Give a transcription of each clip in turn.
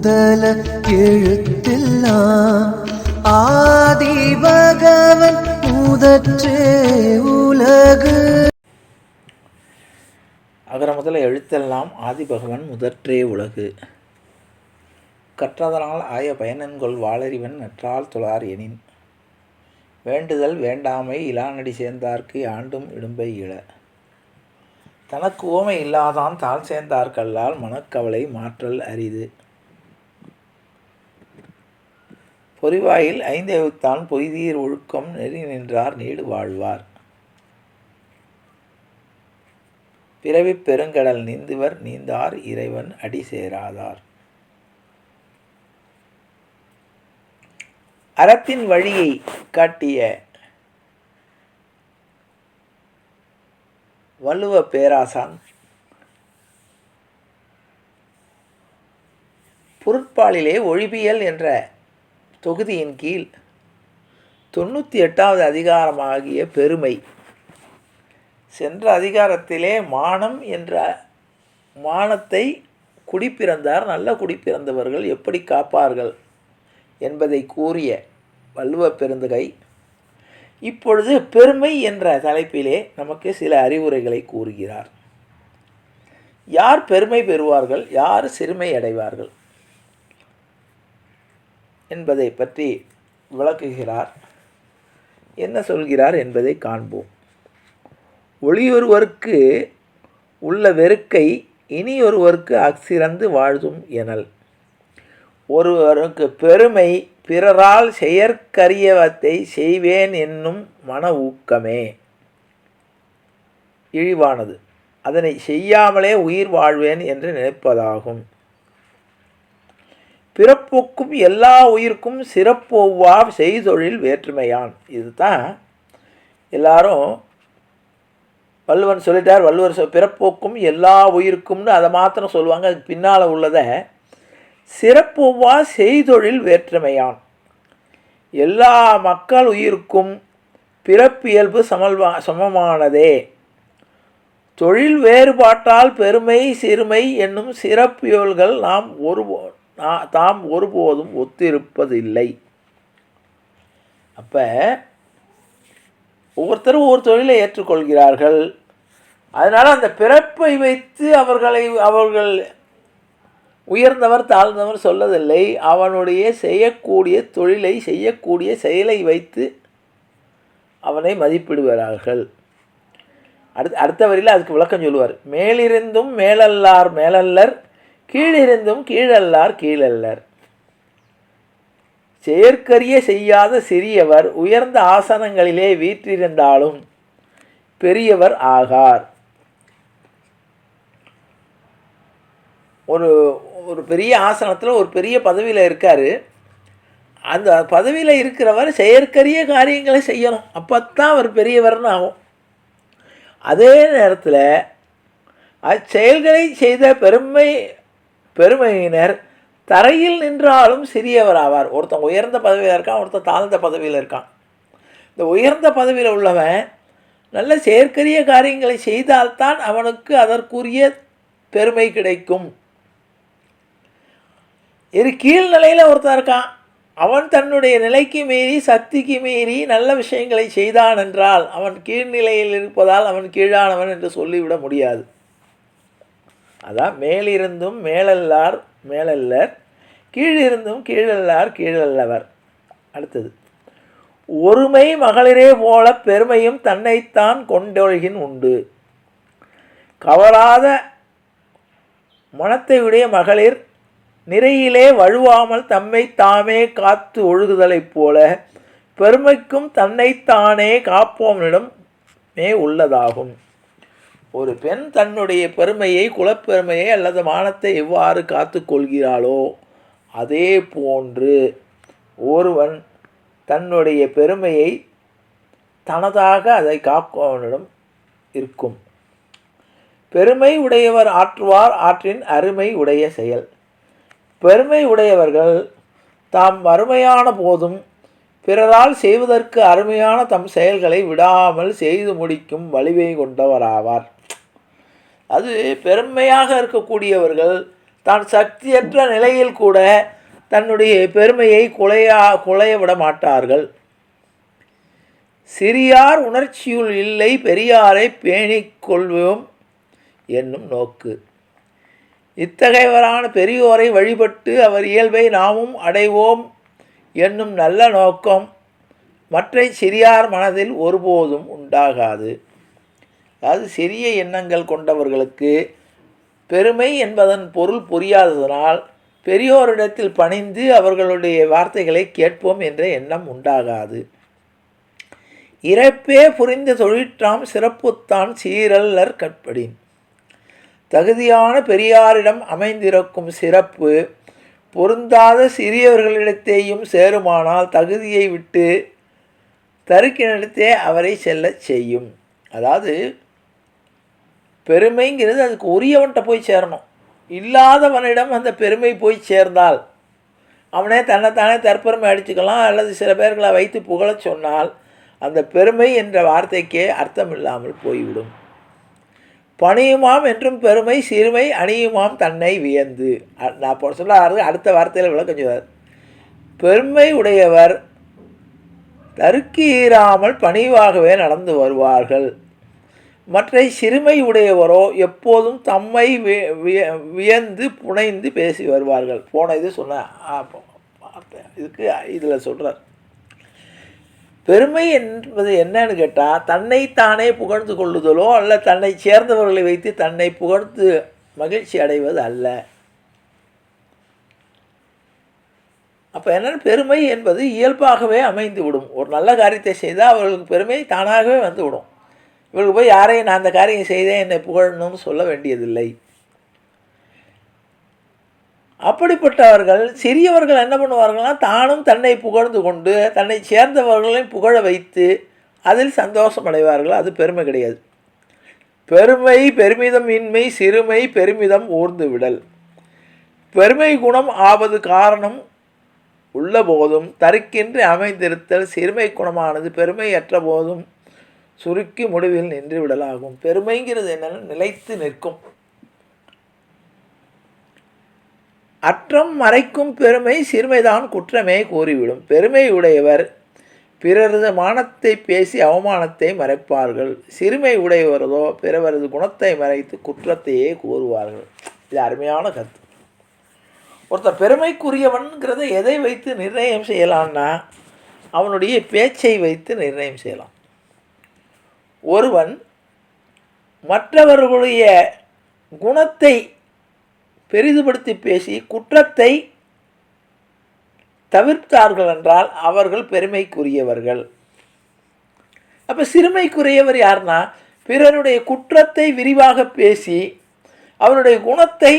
முதல எழுத்தெல்லாம் ஆதி பகவன் முதற்றே உலகு. அகர முதல எழுத்தெல்லாம் ஆதி பகவன் முதற்றே உலகு. கற்றதனால் ஆய பயனன்கொள் வாளறிவன் நற்றால் தொழார் எனின். வேண்டுதல் வேண்டாமை இலானடி சேர்ந்தார்க்கு ஆண்டும் இடும்பை இழ. தனக்கு ஓமை இல்லாதான் தாழ் சேர்ந்தார்கல்லால் மனக்கவலை மாற்றல் அரிது. பொறிவாயில் ஐந்தெழுத்தான் பொய்தீர் ஒழுக்கம் நெறி நின்றார் நீடு வாழ்வார். பிறவிப் பெருங்கடல் நீந்துவர் நீந்தார் இறைவன் அடி சேராதார். அறத்தின் வழியை காட்டிய வள்ளுவ பேராசான் பொருட்பாலிலே ஒழிபியல் என்ற தொகுதியின் கீழ் 98வது அதிகாரமாகிய பெருமை சென்ற அதிகாரத்திலே மானம் என்ற மானத்தை குடிப்பிறந்தார் நல்ல குடிப்பிறந்தவர்கள் எப்படி காப்பார்கள் என்பதை கூறிய வள்ளுவ பெருந்தகை இப்பொழுது பெருமை என்ற தலைப்பிலே நமக்கு சில அறிவுரைகளை கூறுகிறார். யார் பெருமை பெறுவார்கள், யார் சிறுமை அடைவார்கள் என்பதை பற்றி விளக்குகிறார். என்ன சொல்கிறார் என்பதை காண்போம். ஒளியொருவருக்கு உள்ள வெறுக்கை இனியொருவருக்கு அச்சிறந்து வாழ்தும் எனல். ஒருவருக்கு பெருமை பிறரால் செயற்கரியவத்தை செய்வேன் என்னும் மன ஊக்கமே இழிவானது. அதனை செய்யாமலே உயிர் வாழ்வேன் என்று நினைப்பதாகும். பிறப்போக்கும் எல்லா உயிர்க்கும் சிறப்பொவ்வா செய்தொழில் வேற்றுமையான். இதுதான் எல்லாரும் வள்ளுவன் சொல்லிட்டார். வள்ளுவர் பிறப்போக்கும் எல்லா உயிருக்கும்னு அதை மாத்திரம் சொல்லுவாங்க. அதுக்கு பின்னால் உள்ளதை சிறப்பொவ்வா செய்தொழில் வேற்றுமையான். எல்லா மக்கள் உயிருக்கும் பிறப்பியல்பு சமமானதே. தொழில் வேறுபாட்டால் பெருமை சிறுமை என்னும் சிறப்பியல்கள் தாம் ஒருபோதும் ஒத்திருப்பதில்லை. அப்போ ஒவ்வொருத்தரும் ஒவ்வொரு தொழிலை ஏற்றுக்கொள்கிறார்கள். அதனால் அந்த பிறப்பை வைத்து அவர்கள் உயர்ந்தவர் தாழ்ந்தவர் சொல்லதில்லை. அவனுடைய செய்யக்கூடிய தொழிலை செய்யக்கூடிய செயலை வைத்து அவனை மதிப்பிடுவார்கள். அடுத்த வரியில் அதுக்கு விளக்கம் சொல்லுவார். மேலிருந்தும் மேலல்லார் மேலல்லர், கீழிருந்தும் கீழல்லார் கீழல்லர். செயற்கரிய செய்யாத சிறியவர் உயர்ந்த ஆசனங்களிலே வீற்றிருந்தாலும் பெரியவர் ஆகார். ஒரு பெரிய ஆசனத்தில் ஒரு பெரிய பதவியில் இருக்கார். அந்த பதவியில் இருக்கிறவர் செயற்கரிய காரியங்களை செய்யணும். அப்போத்தான் அவர் பெரியவர்னு ஆகும். அதே நேரத்தில் அச்செயல்களை செய்த பெருமையினர் தரையில் நின்றாலும் சிறியவர் ஆவார். ஒருத்தன் உயர்ந்த பதவியில் இருக்கான், ஒருத்தன் தாழ்ந்த பதவியில் இருக்கான். இந்த உயர்ந்த பதவியில் உள்ளவன் நல்ல செயற்கரிய காரியங்களை செய்தால்தான் அவனுக்கு அதற்குரிய பெருமை கிடைக்கும். கீழ்நிலையில் ஒருத்தன் இருக்கான், அவன் தன்னுடைய நிலைக்கு மீறி சக்திக்கு மீறி நல்ல விஷயங்களை செய்தான் என்றால் அவன் கீழ்நிலையில் இருப்பதால் அவன் கீழானவன் என்று சொல்லிவிட முடியாது. அதான் மேலிருந்தும் மேலல்லார் மேலல்லர், கீழிருந்தும் கீழல்லார் கீழல்லவர். அடுத்தது, ஒருமை மகளிரே போல பெருமையும் தன்னைத்தான் கொண்டொழுகின் உண்டு. கவராத மனத்தையுடைய மகளிர் நிறையிலே வழுவாமல் தம்மை தாமே காத்து ஒழுகுதலைப் போல பெருமைக்கும் தன்னைத்தானே காப்போனிடமே உள்ளதாகும். ஒரு பெண் தன்னுடைய பெருமையை, குலப்பெருமையை அல்லது மானத்தை எவ்வாறு காத்து கொள்கிறாளோ அதே போன்று ஒருவன் தன்னுடைய பெருமையை தனதாக அதை காப்பவனிடம் இருக்கும். பெருமை உடையவர் ஆற்றுவார் ஆற்றின் அருமை உடைய செயல். பெருமை உடையவர்கள் தாம் வறுமையான போதும் பிறரால் செய்வதற்கு அருமையான தம் செயல்களை விடாமல் செய்து முடிக்கும் வலிமை கொண்டவராவார். அது பெருமையாக இருக்கக்கூடியவர்கள் தான் சக்தியற்ற நிலையில் கூட தன்னுடைய பெருமையை குலைய விட மாட்டார்கள். சிறியார் உணர்ச்சியுள் இல்லை பெரியாரை பேணிக் கொள்வோம் என்னும் நோக்கு. இத்தகையவரான பெரியோரை வழிபட்டு அவர் இயல்பை நாமும் அடைவோம் என்னும் நல்ல நோக்கம் மற்ற சிறியார் மனதில் ஒருபோதும் உண்டாகாது. அதாவது சிறிய எண்ணங்கள் கொண்டவர்களுக்கு பெருமை என்பதன் பொருள் புரியாததனால் பெரியோரிடத்தில் பணிந்து அவர்களுடைய வார்த்தைகளை கேட்போம் என்ற எண்ணம் உண்டாகாது. இறப்பே புரிந்த தொழிற்றாம் சிறப்புத்தான் சீரல்லர் கற்படின். தகுதியான பெரியாரிடம் அமைந்திருக்கும் சிறப்பு பொருந்தாத சிறியவர்களிடத்தேயும் சேருமானால் தகுதியை விட்டு தருக்கினிடத்தே அவரை செல்ல செய்யும். அதாவது பெருமைங்கிறது அதுக்கு உரியவன்கிட்ட போய் சேரணும். இல்லாதவனிடம் அந்த பெருமை போய் சேர்ந்தால் அவனே தன்னைத்தானே தற்பெருமை அடிச்சுக்கலாம், அல்லது சில பேர்களை வைத்து புகழச் சொன்னால் அந்த பெருமை என்ற வார்த்தைக்கே அர்த்தம் இல்லாமல் போய்விடும். பணியுமாம் என்றும் பெருமை சிறுமை அணியுமாம் தன்னை வியந்து. நான் இப்போ சொல்ல அடுத்த வார்த்தையில் விளக்கம் சொல்வார். பெருமை உடையவர் தருக்கீறாமல் பணிவாகவே நடந்து வருவார்கள். மற்ற சிறுமை உடையவரோ எப்போதும் தம்மை வியந்து புனைந்து பேசி வருவார்கள். போன இது சொன்ன இதுக்கு இதில் சொல்கிறார். பெருமை என்பது என்னன்னு கேட்டால் தன்னைத்தானே புகழ்ந்து கொள்ளுதலோ அல்ல தன்னை சேர்ந்தவர்களை வைத்து தன்னை புகழ்ந்து மகிழ்ச்சி அடைவது அல்ல. அப்போ என்னென்னு பெருமை என்பது இயல்பாகவே அமைந்து விடும். ஒரு நல்ல காரியத்தை செய்தால் அவர்களுக்கு பெருமை தானாகவே வந்து விடும். இவர்களுக்கு போய் யாரையும் நான் அந்த காரியம் செய்தேன் என்னை புகழணும்னு சொல்ல வேண்டியதில்லை. அப்படிப்பட்டவர்கள் சிறியவர்கள் என்ன பண்ணுவார்கள்னா தானும் தன்னை புகழ்ந்து கொண்டு தன்னை சேர்ந்தவர்களையும் புகழ வைத்து அதில் சந்தோஷம் அடைவார்கள். அது பெருமை கிடையாது. பெருமை பெருமிதம் இன்மை சிறுமை பெருமிதம் ஊர்ந்து விடல். பெருமை குணம் ஆவது காரணம் உள்ள போதும் தருக்கின்றி அமைந்திருத்தல். சிறுமை குணமானது பெருமையற்ற போதும் சுருக்கி முடிவில் நின்று விடலாகும். பெருமைங்கிறது என்னென்னா நிலைத்து நிற்கும். அற்றம் மறைக்கும் பெருமை சிறுமைதான் குற்றமே கூறிவிடும். பெருமை உடையவர் பிறரது மானத்தை பேசி அவமானத்தை மறைப்பார்கள். சிறுமை உடையவரதோ பிறவரது குணத்தை மறைத்து குற்றத்தையே கூறுவார்கள். இது அருமையான கருத்து. ஒருத்தர் பெருமைக்குரியவன்கிறத எதை வைத்து நிர்ணயம் செய்யலான்னா அவனுடைய பேச்சை வைத்து நிர்ணயம் செய்யலாம். ஒருவன் மற்றவர்களுடைய குணத்தை பெரிதுபடுத்தி பேசி குற்றத்தை தவிர்த்தார்கள் என்றால் அவர்கள் பெருமைக்குரியவர்கள். அப்போ சிறுமைக்குரியவர் யார்னா பிறருடைய குற்றத்தை விரிவாக பேசி அவருடைய குணத்தை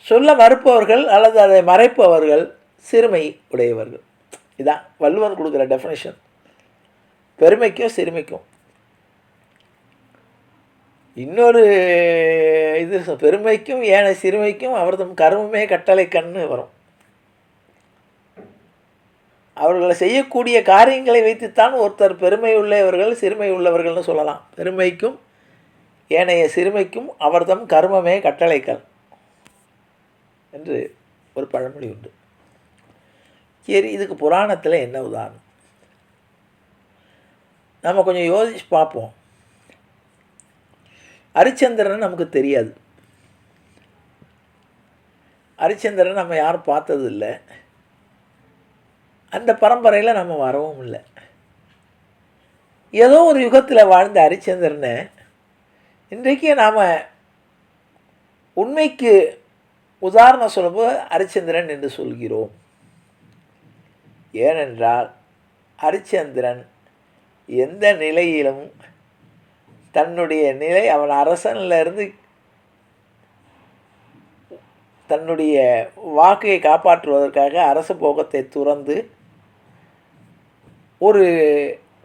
சொல்ல மறுப்பவர்கள் அல்லது அதை மறைப்பவர்கள் சிறுமை உடையவர்கள். இதான் வள்ளுவன் கொடுக்குற டெஃபினேஷன் பெருமைக்கும் சிறுமைக்கும். இன்னொரு இது பெருமைக்கும் ஏன சிறுமைக்கும் அவர்தம் கர்மமே கட்டளை கண்ணு வரும். அவர்களை செய்யக்கூடிய காரியங்களை வைத்துத்தான் ஒருத்தர் பெருமை உள்ளவர்கள் சிறுமை உள்ளவர்கள்னு சொல்லலாம். பெருமைக்கும் ஏனைய சிறுமைக்கும் அவர்தம் கர்மமே கட்டளைக்கல் என்று ஒரு பழமொழி உண்டு. சரி, இதுக்கு புராணத்தில் என்ன உதாரணம் நம்ம கொஞ்சம் யோசிச்சு பார்ப்போம். ஹரிச்சந்திரன் நமக்கு தெரியாது. ஹரிச்சந்திரன் நம்ம யாரும் பார்த்தது இல்லை. அந்த பரம்பரையில் நம்ம வரவும் இல்லை. ஏதோ ஒரு யுகத்தில் வாழ்ந்த ஹரிச்சந்திரனை இன்றைக்கு நாம் உண்மைக்கு உதாரணம் சொல்லும்போது ஹரிச்சந்திரன் என்று சொல்கிறோம். ஏனென்றால் ஹரிச்சந்திரன் எந்த நிலையிலும் தன்னுடைய நிலை அவன் அரசனிலிருந்து தன்னுடைய வாக்கை காப்பாற்றுவதற்காக அரச போகத்தை துறந்து ஒரு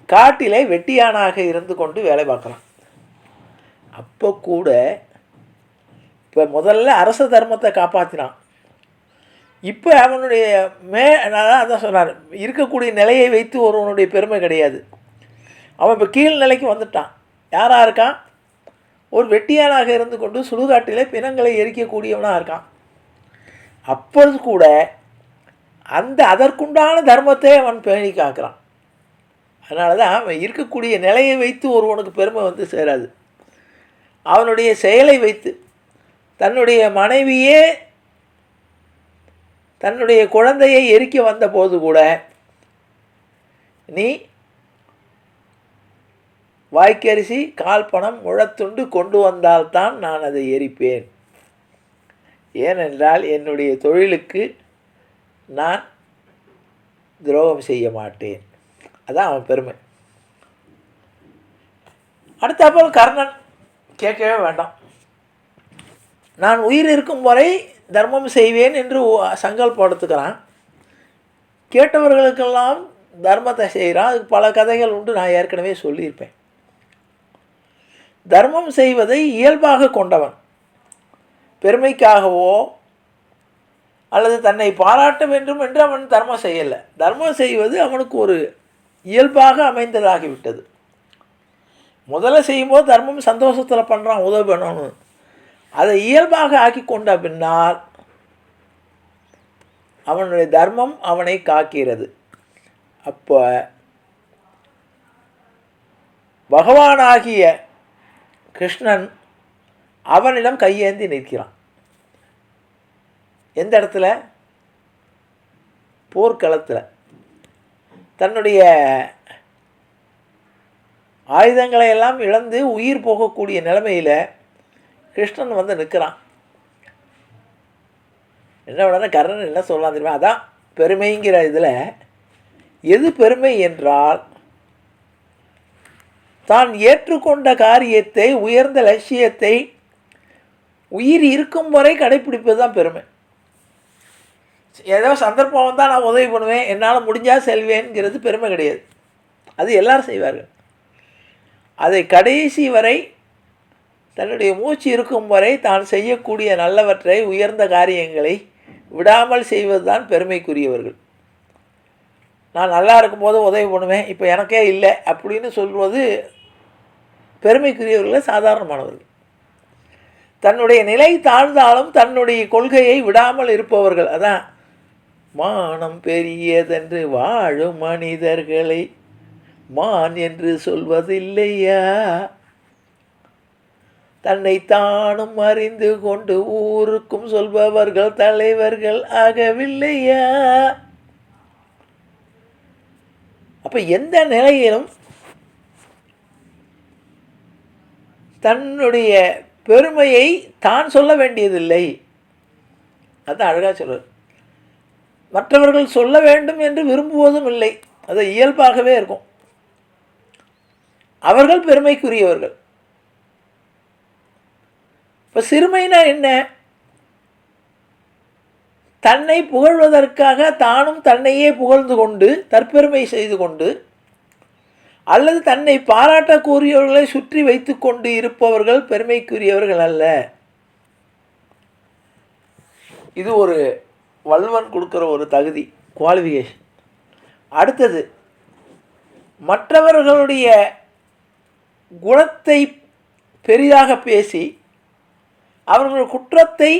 காட்டிலே வெட்டியானாக இருந்து கொண்டு வேலை பார்க்குறான். அப்போ கூட இப்போ முதல்ல அரச தர்மத்தை காப்பாற்றினான். இப்போ அவனுடைய அதான் சொன்னார், இருக்கக்கூடிய நிலையை வைத்து ஒருவனுடைய பெருமை கிடையாது. அவன் இப்போ கீழ் நிலைக்கு வந்துட்டான். யாராக இருக்கான்? ஒரு வெட்டியானாக இருந்து கொண்டு சுடுகாட்டிலே பிணங்களை எரிக்கக்கூடியவனாக இருக்கான். அப்பொழுது கூட அதற்குண்டான தர்மத்தை அவன் பேணி காக்கிறான். அதனால தான் அவன் இருக்கக்கூடிய நிலையை வைத்து ஒருவனுக்கு பெருமை வந்து சேராது. அவனுடைய செயலை வைத்து, தன்னுடைய மனைவியே தன்னுடைய குழந்தையை எரிக்க வந்த போது கூட, நீ வாய்க்கரிசி கால் பணம் முழத்துண்டு கொண்டு வந்தால்தான் நான் அதை எரிப்பேன், ஏனென்றால் என்னுடைய தொழிலுக்கு நான் துரோகம் செய்ய மாட்டேன். அதான் அவன் பெருமை. அடுத்தாப்போல் கர்ணன் கேட்கவே வேண்டாம். நான் உயிர் இருக்கும் வரை தர்மம் செய்வேன் என்று சங்கல்பம் எடுத்துக்கிறான். கேட்டவர்களுக்கெல்லாம் தர்மத்தை செய்கிறான். அதுக்கு பல கதைகள் உண்டு, நான் ஏற்கனவே சொல்லியிருப்பேன். தர்மம் செய்வதை இயல்பாக கொண்டவன். பெருமைக்காகவோ அல்லது தன்னை பாராட்ட வேண்டும் என்று அவன் தர்மம் செய்யலை. தர்மம் செய்வது அவனுக்கு ஒரு இயல்பாக அமைந்ததாகிவிட்டது. முதல்ல செய்யும்போது தர்மம் சந்தோஷத்தில் பண்ணுறான், உதவி பண்ணணும்னு. அதை இயல்பாக ஆக்கி கொண்ட பின்னால் அவனுடைய தர்மம் அவனை காக்கிறது. அப்போ பகவானாகிய கிருஷ்ணன் அவனிடம் கையேந்தி நிற்கிறான். எந்த இடத்துல? போர்க்களத்தில். தன்னுடைய ஆயுதங்களை எல்லாம் இழந்து உயிர் போகக்கூடிய நிலைமையில் கிருஷ்ணன் வந்து நிற்கிறான். என்ன உடனே கர்ணன் என்ன சொல்லலாம் தெரியுமா? அதான் பெருமைங்கிற இதில் எது பெருமை என்றால், தான் ஏற்றுக்கொண்ட காரியத்தை, உயர்ந்த லட்சியத்தை உயிர் இருக்கும் வரை கடைப்பிடிப்பது தான் பெருமை. ஏதோ சந்தர்ப்பம் வந்தால் நான் உதவி பண்ணுவேன், என்னால் முடிஞ்சால் செல்வேன்கிறது பெருமை கிடையாது. அது எல்லாரும் செய்வார்கள். அதை கடைசி வரை, தன்னுடைய மூச்சு இருக்கும் வரை தான் செய்யக்கூடிய நல்லவற்றை, உயர்ந்த காரியங்களை விடாமல் செய்வது தான் பெருமைக்குரியவர்கள். நான் நல்லா இருக்கும்போது உதவி பண்ணுவேன், இப்போ எனக்கே இல்லை அப்படின்னு சொல்வது பெருமைக்குரியவர்கள் சாதாரணமானவர்கள். தன்னுடைய நிலை தாழ்ந்தாலும் தன்னுடைய கொள்கையை விடாமல் இருப்பவர்கள். அதான் மானம் பெரியதென்று வாழும் மனிதர்களை மான் என்று சொல்வதில்லையா, தன்னை தானும் அறிந்து கொண்டு ஊருக்கும் சொல்பவர்கள் தலைவர்கள் ஆகவில்லையா. அப்போ எந்த நிலையிலும் தன்னுடைய பெருமையை தான் சொல்ல வேண்டியதில்லை. அதுதான் அழகாக சொல்கிறார். மற்றவர்கள் சொல்ல வேண்டும் என்று விரும்புவதும் இல்லை, அது இயல்பாகவே இருக்கும். அவர்கள் பெருமைக்குரியவர்கள். இப்போ சிறுமைனா என்ன? தன்னை புகழ்வதற்காக தானும் தன்னையே புகழ்ந்து கொண்டு தற்பெருமை செய்து கொண்டு, அல்லது தன்னை பாராட்டக்கூடியவர்களை சுற்றி வைத்து கொண்டு இருப்பவர்கள் பெருமைக்குரியவர்கள் அல்ல. இது ஒரு வள்ளுவன் கொடுக்குற ஒரு தகுதி, குவாலிஃபிகேஷன். அடுத்தது, மற்றவர்களுடைய குணத்தை பெரிதாக பேசி அவர்கள் குற்றத்தை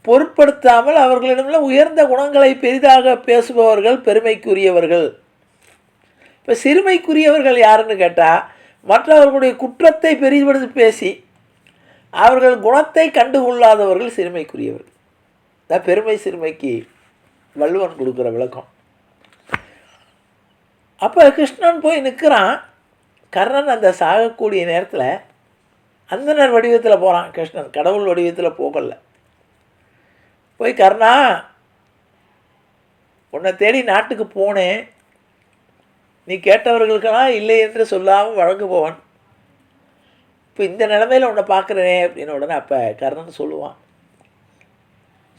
பொருட்படுத்தாமல் அவர்களிடம் உயர்ந்த குணங்களை பெரிதாக பேசுபவர்கள் பெருமைக்குரியவர்கள். இப்போ சிறுமைக்குரியவர்கள் யாருன்னு கேட்டால், மற்றவர்களுடைய குற்றத்தை பெரிதுபடுத்தி பேசி அவர்கள் குணத்தை கண்டுகொள்ளாதவர்கள் சிறுமைக்குரியவர்கள். தான் பெருமை சிறுமைக்கு வள்ளுவன் கொடுக்குற விளக்கம். அப்போ கிருஷ்ணன் போய் நிற்கிறான். கர்ணன் அந்த சாகக்கூடிய நேரத்தில் அந்தனர் வடிவத்தில் போகிறான். கிருஷ்ணன் கடவுள் வடிவத்தில் போகல. போய் கர்ணா, உன்னை தேடி நாட்டுக்கு போனேன், நீ கேட்டவர்களுக்கெல்லாம் இல்லை என்று சொல்லாமல் வழங்கு போவான். இப்போ இந்த நிலைமையில் உன்னை பார்க்குறேனே அப்படின்னு உடனே அப்போ கர்ணன் சொல்லுவான்,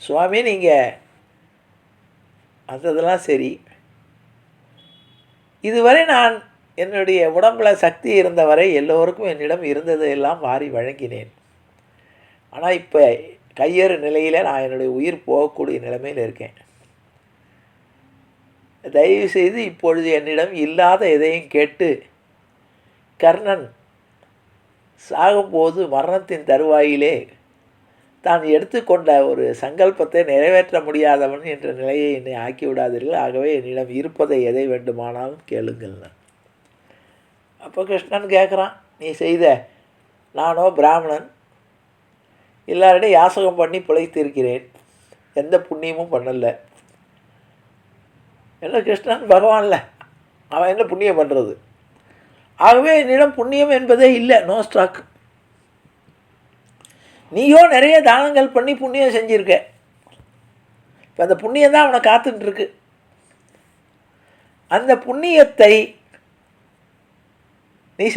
சுவாமி நீங்கள் அதெல்லாம் சரி, இதுவரை நான் என்னுடைய உடம்பில் சக்தி இருந்தவரை எல்லோருக்கும் என்னிடம் இருந்ததை எல்லாம் வாரி வழங்கினேன். ஆனால் இப்போ கையேறு நிலையில் நான் என்னுடைய உயிர் போகக்கூடிய நிலைமையில் இருக்கேன். தயவுசெய்து இப்பொழுது என்னிடம் இல்லாத எதையும் கேட்டு கர்ணன் சாகும்போது மரணத்தின் தருவாயிலே தான் எடுத்துக்கொண்ட ஒரு சங்கல்பத்தை நிறைவேற்ற முடியாதவன் என்ற நிலையை என்னை ஆக்கிவிடாதீர்கள், ஆகவே என்னிடம் இருப்பதை எதை வேண்டுமானாலும் கேளுங்கள்னு. அப்போ கிருஷ்ணன் கேட்குறான், நீ செய்த, நானோ பிராமணன், எல்லாரிடையும் யாசகம் பண்ணி பிழைத்திருக்கிறேன், எந்த புண்ணியமும் பண்ணலை. என்ன கிருஷ்ணன் பகவான்ல, அவன் என்ன புண்ணியம் பண்ணுறது? ஆகவே என்னிடம் புண்ணியம் என்பதே இல்லை, நோ ஸ்டாக். நீயோ நிறைய தானங்கள் பண்ணி புண்ணியம் செஞ்சுருக்க, இப்போ அந்த புண்ணியம் தான் அவனை காத்துட்டுருக்கு. அந்த புண்ணியத்தை நீ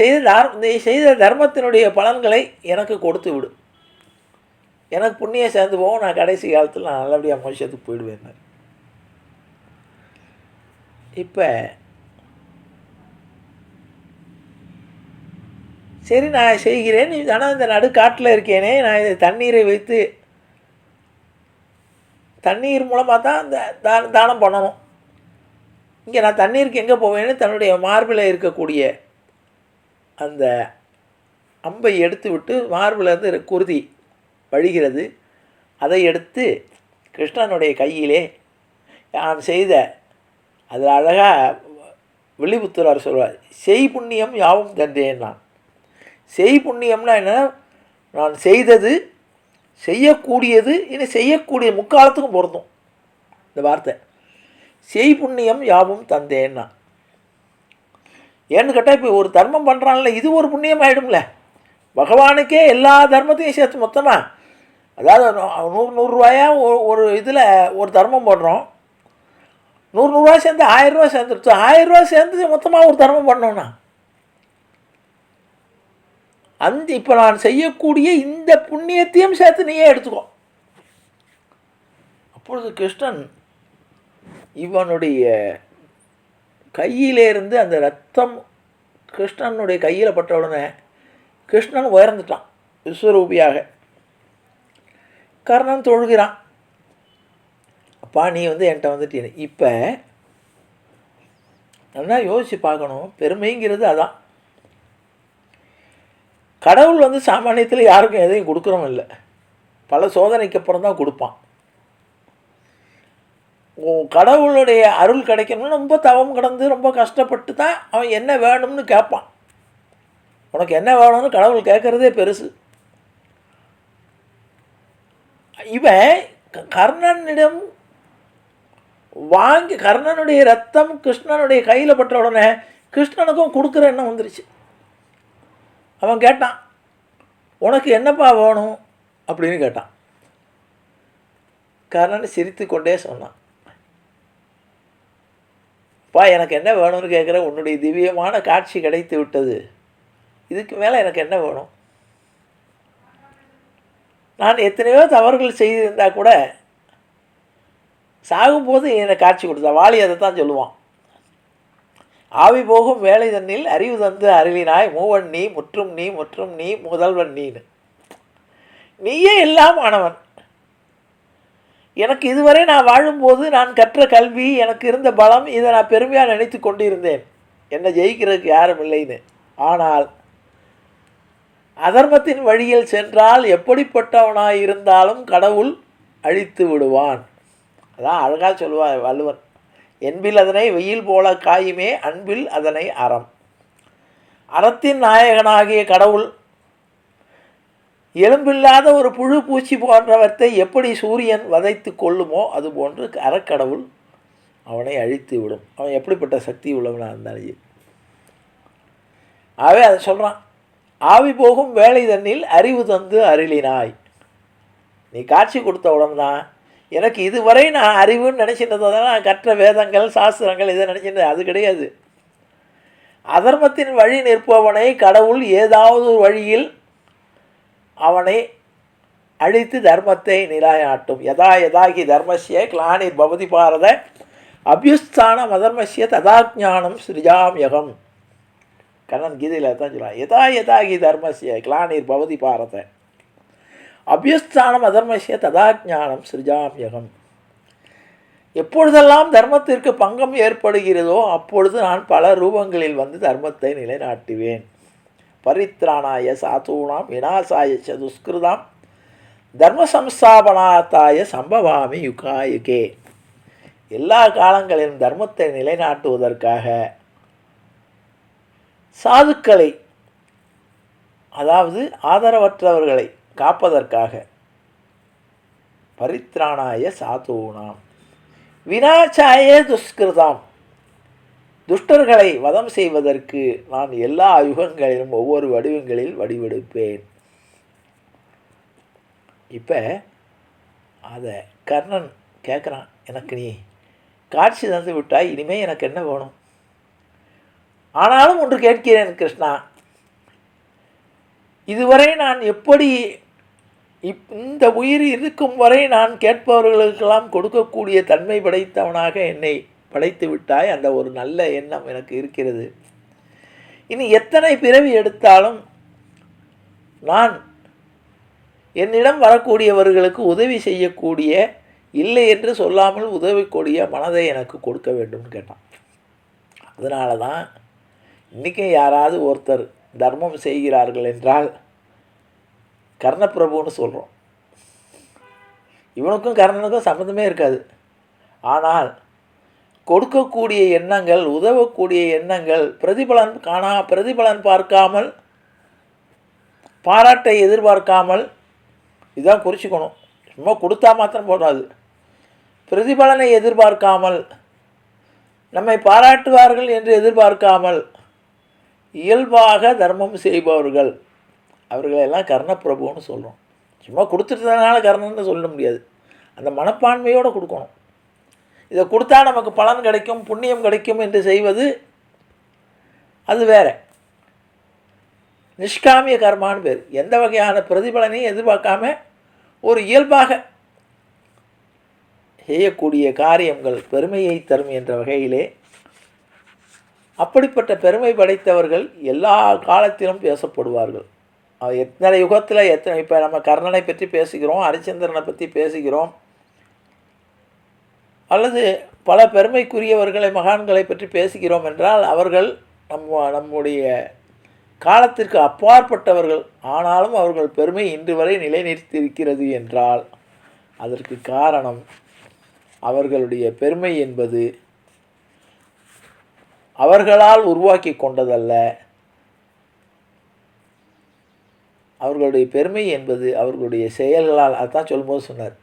செய்த தர்மத்தினுடைய பலன்களை எனக்கு கொடுத்து விடு, எனக்கு புண்ணியம் சேர்ந்து போகும், நான் கடைசி காலத்தில் நான் நல்லபடியாக மோட்சத்துக்கு போயிடுவேன். இப்போ சரி நான் செய்கிறேன், ஆனால் இந்த நடுக்காட்டில் இருக்கேனே, நான் இதை தண்ணீரை வைத்து தண்ணீர் மூலமாக தான் இந்த தானம் பண்ணணும். இங்கே நான் தண்ணீருக்கு எங்கே போவேன்னு தன்னுடைய மார்பில் இருக்கக்கூடிய அந்த அம்பை எடுத்து விட்டு மார்பிலேருந்து குருதி வழிகிறது, அதை எடுத்து கிருஷ்ணனுடைய கையிலே நான் செய்த, அதில் அழகாக வில்லிபுத்தூரார் சொல்வார், செய் புண்ணியம் யாவும் தந்தேன். நான் செய் புண்ணியம்னா என்ன, நான் செய்தது, செய்யக்கூடியது, இனி செய்யக்கூடிய முக்காலத்துக்கும் பொருந்தும் இந்த வார்த்தை. செய் புண்ணியம் யாவும் தந்தேன்னா ஏன்னு கேட்டால், இப்போ ஒரு தர்மம் பண்ணுறான்ல, இது ஒரு புண்ணியம் ஆகிடும்ல. பகவானுக்கே எல்லா தர்மத்தையும் சேர்த்து மொத்தமாக, அதாவது 100 ஒரு இதில் ஒரு தர்மம் பண்ணுறோம், 100 சேர்ந்து 1000 சேர்ந்துருச்சு, 1000 சேர்ந்து மொத்தமாக ஒரு தர்மம் பண்ணோன்னா இப்போ நான் செய்யக்கூடிய இந்த புண்ணியத்தையும் சேர்த்து நீயே எடுத்துக்கோ. அப்பொழுது கிருஷ்ணன் இவனுடைய கையிலேருந்து அந்த ரத்தம் கிருஷ்ணனுடைய கையில் பட்ட உடனே கிருஷ்ணன் உயர்ந்துட்டான் விஸ்வரூபியாக. கர்ணன் தொழுகிறான், அப்பா நீ என்கிட்ட வந்துட்டீங்க. இப்போ நல்லா யோசித்து பார்க்கணும், பெருமைங்கிறது அதான். கடவுள் சாமானியத்தில் யாருக்கும் எதையும் கொடுக்குறோம் இல்லை, பல சோதனைக்கு அப்புறம் தான் கொடுப்பான். கடவுளுடைய அருள் கிடைக்கணும்னு ரொம்ப தவம் கிடந்து ரொம்ப கஷ்டப்பட்டு தான் அவன் என்ன வேணும்னு கேட்பான். உனக்கு என்ன வேணும்னு கடவுள் கேட்குறதே பெருசு. இவன் கர்ணனிடம் வாங்கி, கர்ணனுடைய ரத்தம் கிருஷ்ணனுடைய கையில் பட்ட உடனே கிருஷ்ணனுக்கும் கொடுக்குற எண்ணம் வந்துருச்சு. அவன் கேட்டான், உனக்கு என்னப்பா வேணும் அப்படின்னு கேட்டான். கர்ணன் சிரித்து கொண்டே சொன்னான், பா எனக்கு என்ன வேணும்னு கேட்குற, உன்னுடைய திவ்யமான காட்சி கிடைத்து விட்டது, இதுக்கு மேலே எனக்கு என்ன வேணும்? நான் எத்தனையோ தவறுகள் செய்திருந்தால் கூட சாகும்போது என்னை காட்சி கொடுத்தா, வாலி அதை தான் சொல்லுவான், ஆவி போகும் வேலை தன்னில் அறிவு தந்து அருளினாய் மூவன் நீ முற்றும் நீ முற்றும் நீ முதல்வன் நீன்னு. நீயே எல்லாம் ஆனவன். எனக்கு இதுவரை நான் வாழும்போது நான் கற்ற கல்வி, எனக்கு இருந்த பலம், இதை நான் பெருமையாக நினைத்து கொண்டு இருந்தேன், என்னை ஜெயிக்கிறதுக்கு யாரும் இல்லைன்னு. ஆனால் அதர்மத்தின் வழியில் சென்றால் எப்படிப்பட்டவனாய் இருந்தாலும் கடவுள் அழித்து விடுவான். அதான் அழகாக சொல்லுவான் வள்ளுவன், என்பில் அதனை வெயில் போல காயுமே அன்பில் அதனை அறம். அறத்தின் நாயகனாகிய கடவுள் எலும்பில்லாத ஒரு புழு பூச்சி போன்றவற்றை எப்படி சூரியன் வதைத்து கொள்ளுமோ அதுபோன்று அறக்கடவுள் அவனை அழித்து விடும். அவன் எப்படிப்பட்ட சக்தி உள்ளவனாக இருந்தாலும். ஆகவே அதை சொல்கிறான், ஆவி போகும் வேலை தன்னில் அறிவு தந்து அருளினாய். நீ காட்சி கொடுத்த உடனே தான் எனக்கு இதுவரை நான் அறிவுன்னு நினச்சிருந்ததான், நான் கற்ற வேதங்கள் சாஸ்திரங்கள் இதை நினச்சிருந்தேன், அது கிடையாது. அதர்மத்தின் வழி நிற்பவனை கடவுள் ஏதாவது ஒரு வழியில் அவனை அழித்து தர்மத்தை நிலைநாட்டும். யதா யதாகி தர்மஸ்ய கிளானிர் பவதி பாரத அபியுஸ்தானம் அதர்மஸ்ய ததாஜானம் சிருஜாம்யகம். கண்ணன் கீதையில் தான் சொல்கிறான், யதா யதாகி தர்மஸ்ய கிளானிர் பவதி பாரத அபியுஸ்தானம் அதர்மஸ்ய ததாஜானம் சிருஜாம்யகம். எப்பொழுதெல்லாம் தர்மத்திற்கு பங்கம் ஏற்படுகிறதோ அப்பொழுது நான் பல ரூபங்களில் தர்மத்தை நிலைநாட்டுவேன். பரித்ராணாய சாதூனாம் விநாசாய சதுஷ்கிருதாம் தர்ம சம்ஸ்தாபனாத்தாய சம்பவாமி யுகாயுகே. எல்லா காலங்களிலும் தர்மத்தை நிலைநாட்டுவதற்காக சாதுக்களை, அதாவது ஆதரவற்றவர்களை காப்பதற்காக, பரித்ராணாய சாதூனாம் விநாசாய துஷ்கிருதாம், துஷ்டர்களை வதம் செய்வதற்கு நான் எல்லா யுகங்களிலும் ஒவ்வொரு வடிவங்களில் வடிவெடுப்பேன். இப்போ அதை கர்ணன் கேட்குறான், எனக்கு நீ காட்சி தந்து விட்டாய், இனிமேல் எனக்கு என்ன வேணும்? ஆனாலும் ஒன்று கேட்கிறேன் கிருஷ்ணா, இதுவரை நான் எப்படி இந்த உயிர் இருக்கும் வரை நான் கேட்பவர்களுக்கெல்லாம் கொடுக்கக்கூடிய தன்மை படைத்தவனாக என்னை படைத்து விட்டாய். அந்த ஒரு நல்ல எண்ணம் எனக்கு இருக்கிறது. இனி எத்தனை பிறவி எடுத்தாலும் நான் என்னிடம் வரக்கூடியவர்களுக்கு உதவி செய்யக்கூடிய, இல்லை என்று சொல்லாமல் உதவிக்கூடிய மனதை எனக்கு கொடுக்க வேண்டும்னு கேட்டான். அதனால தான் இன்றைக்கும் யாராவது ஒருத்தர் தர்மம் செய்கிறார்கள் என்றால் கர்ணப்பிரபுன்னு சொல்கிறோம். இவனுக்கும் கர்ணனுக்கும் சம்மந்தமே இருக்காது. ஆனால் கொடுக்கக்கூடிய எண்ணங்கள், உதவக்கூடிய எண்ணங்கள், பிரதிபலன் பார்க்காமல், பாராட்டை எதிர்பார்க்காமல், இதான் குறிச்சிக்கணும். சும்மா கொடுத்தா மாத்திரம் போடாது. பிரதிபலனை எதிர்பார்க்காமல், நம்மை பாராட்டுவார்கள் என்று எதிர்பார்க்காமல் இயல்பாக தர்மம் செய்பவர்கள், அவர்களெல்லாம் கர்ணப்பிரபுன்னு சொல்கிறோம். சும்மா கொடுத்துட்டதுனால கர்ணன்னு சொல்ல முடியாது. அந்த மனப்பான்மையோடு கொடுக்கணும். இதை கொடுத்தா நமக்கு பலன் கிடைக்கும், புண்ணியம் கிடைக்கும் என்று செய்வது அது வேறு. நிஷ்காமிய கர்மான்னு பேர். எந்த வகையான பிரதிபலனையும் எதிர்பார்க்காம ஒரு இயல்பாக செய்யக்கூடிய காரியங்கள் பெருமையை தரும் என்ற வகையிலே அப்படிப்பட்ட பெருமை படைத்தவர்கள் எல்லா காலத்திலும் பேசப்படுவார்கள். எத்தனை யுகத்தில் இப்போ நம்ம கர்ணனை பற்றி பேசுகிறோம், ஹரிச்சந்திரனை பற்றி பேசுகிறோம், அல்லது பல பெருமைக்குரியவர்களை, மகான்களை பற்றி பேசுகிறோம் என்றால் அவர்கள் நம்முடைய காலத்திற்கு அப்பாற்பட்டவர்கள். ஆனாலும் அவர்கள் பெருமை இன்று வரை நிலைநிறுத்தியிருக்கிறது என்றால் அதற்கு காரணம் அவர்களுடைய பெருமை என்பது அவர்களால் உருவாக்கி கொண்டதல்ல. அவர்களுடைய பெருமை என்பது அவர்களுடைய செயல்களால். அதுதான் சொல்லும்போது சொன்னார்,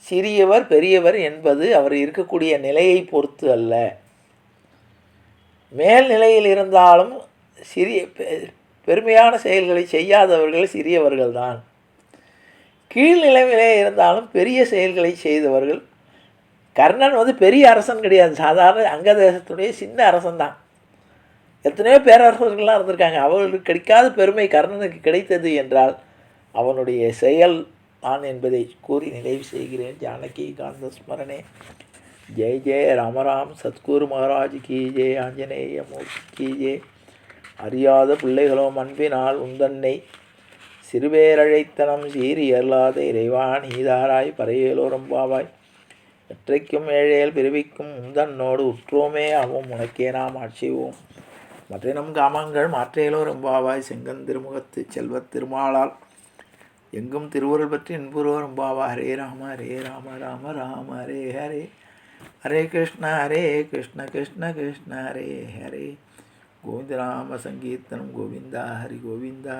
சிறியவர் பெரியவர் என்பது அவர் இருக்கக்கூடிய நிலையை பொறுத்து அல்ல. மேல்நிலையில் இருந்தாலும் பெருமையான செயல்களை செய்யாதவர்கள் சிறியவர்கள் தான். கீழ்நிலையிலே இருந்தாலும் பெரிய செயல்களை செய்தவர்கள். கர்ணன் பெரிய அரசன் கிடையாது, சாதாரண அங்க தேசத்துடைய சின்ன அரசன் தான். எத்தனையோ பேரரசர்கள்லாம் இருந்திருக்காங்க. அவர்களுக்கு கிடைக்காத பெருமை கர்ணனுக்கு கிடைத்தது என்றால் அவனுடைய செயல் தான் என்பதை கூறி நிறைவு செய்கிறேன். ஜானகி காந்த ஸ்மரணே. ஜெய் ஜெய ராமராம் சத்குரு மகாராஜ் கி ஜெய், ஆஞ்சநேய மூர்த்தி கி ஜெய். அறியாத பிள்ளைகளோ அன்பினால் உந்தன்னை சிறுபேரழைத்தனம் சீறி அருளாத இறைவான் ஈதாராய் பறையலோரம்பாவாய். எற்றைக்கும் ஏழேல் பிறவிக்கும் உந்தன்னோடு உற்றோமே ஆகும் உனக்கே நாம் ஆட்சிவோம். மற்ற நம் காமங்கள் மாற்றையிலோர் எம்பாவாய். செங்கன் திருமுகத்து செல்வத் திருமாலால் எங்கும் திருவுருள் பற்றி என்புரோர் எம்பாவா. ஹரே ராம ஹரே ராம ராம ராம ஹரே ஹரே. ஹரே கிருஷ்ண கிருஷ்ண கிருஷ்ண ஹரே ஹரே. கோவிந்த நாம சங்கீர்த்தனம் கோவிந்தா ஹரி கோவிந்தா.